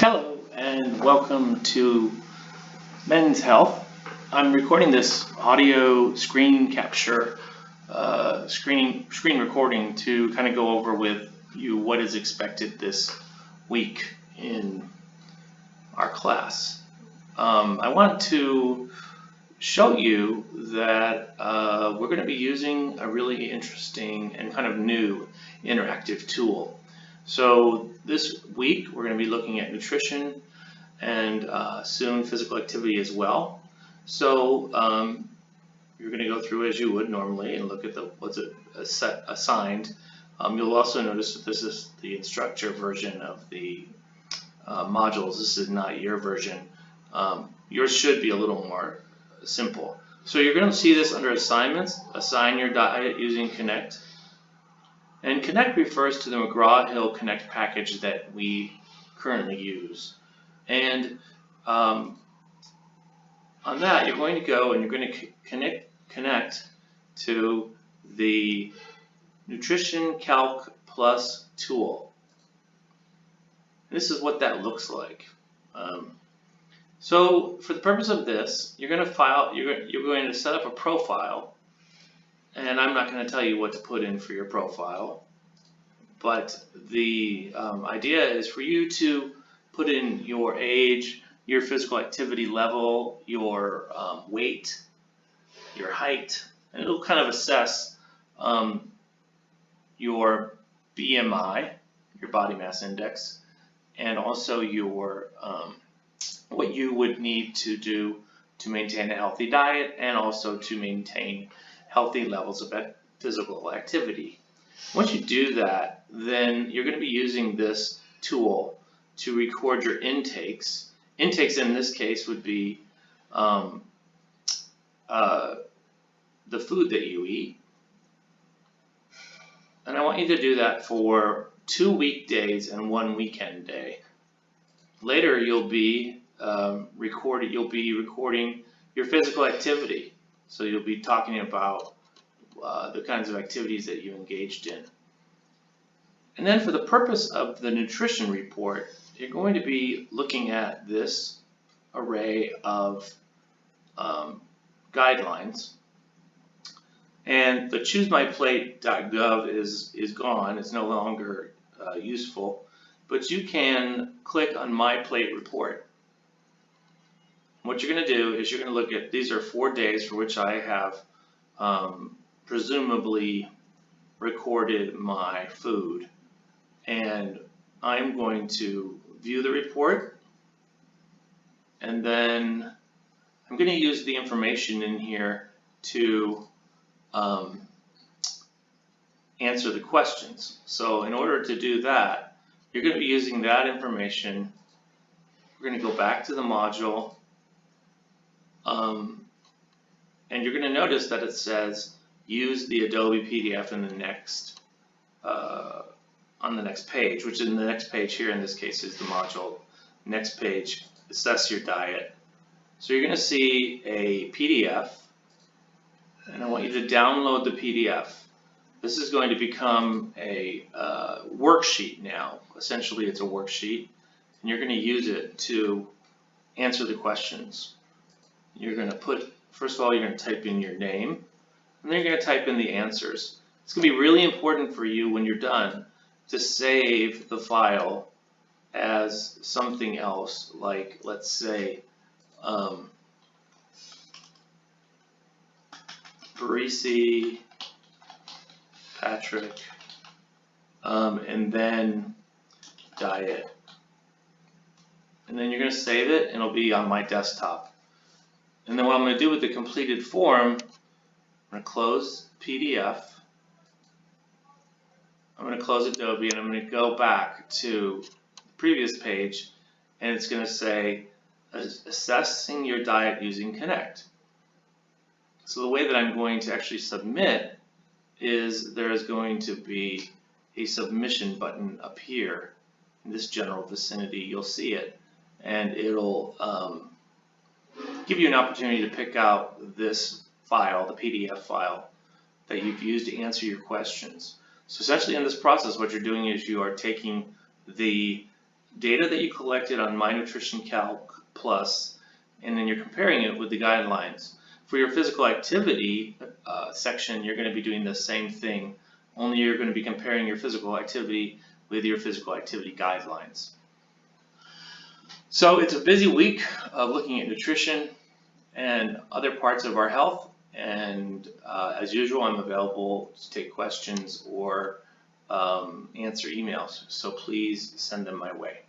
Hello and welcome to Men's Health. I'm recording this audio screen capture, screen recording to kind of go over with you what is expected this week in our class. I want to show you that we're going to be using a really interesting and kind of new interactive tool. So this week we're going to be looking at nutrition and soon physical activity as well. So you're going to go through as you would normally and look at what's assigned. You'll also notice that this is the instructor version of the modules. This is not your version. Yours should be a little more simple. So you're going to see this under assignments. Assign your diet using Connect. And Connect refers to the McGraw-Hill Connect package that we currently use. And on that, you're going to go and you're going to connect to the Nutrition Calc Plus tool. And this is what that looks like. So for the purpose of this, you're going to set up a profile. And I'm not going to tell you what to put in for your profile, but the idea is for you to put in your age, your physical activity level, your weight, your height, and it'll kind of assess your BMI, your body mass index, and also your what you would need to do to maintain a healthy diet and also to maintain healthy levels of physical activity. Once you do that, then you're going to be using this tool to record your intakes. Intakes in this case would be the food that you eat. And I want you to do that for 2 weekdays and 1 weekend day. Later you'll be recording your physical activity. So you'll be talking about the kinds of activities that you engaged in. And then for the purpose of the nutrition report, you're going to be looking at this array of guidelines. And the ChooseMyPlate.gov is gone. It's no longer useful. But you can click on My Plate Report. What you're going to do is you're going to look at, these are 4 days for which I have presumably recorded my food. And I'm going to view the report. And then I'm going to use the information in here to answer the questions. So in order to do that, you're going to be using that information. We're going to go back to the module. And you're going to notice that it says use the Adobe PDF in the next on the next page, which in the next page here in this case is the module. Next page, assess your diet. So you're going to see a PDF, and I want you to download the PDF. This is going to become a worksheet now. Essentially, it's a worksheet, and you're going to use it to answer the questions. You're going to first of all, you're going to type in your name, and then you're going to type in the answers. It's going to be really important for you when you're done to save the file as something else, like let's say Parisi Patrick, and then diet. And then you're going to save it, and it'll be on my desktop. And then what I'm going to do with the completed form, I'm going to close PDF. I'm going to close Adobe, and I'm going to go back to the previous page, and it's going to say assessing your diet using Connect. So the way that I'm going to actually submit is there is going to be a submission button up here in this general vicinity. You'll see it, and it'll give you an opportunity to pick out this file, the PDF file, that you've used to answer your questions. So essentially in this process, what you're doing is you are taking the data that you collected on My Nutrition Calc Plus, and then you're comparing it with the guidelines. For your physical activity section, you're going to be doing the same thing, only you're going to be comparing your physical activity with your physical activity guidelines. So it's a busy week of looking at nutrition and other parts of our health, and as usual, I'm available to take questions or answer emails, so please send them my way.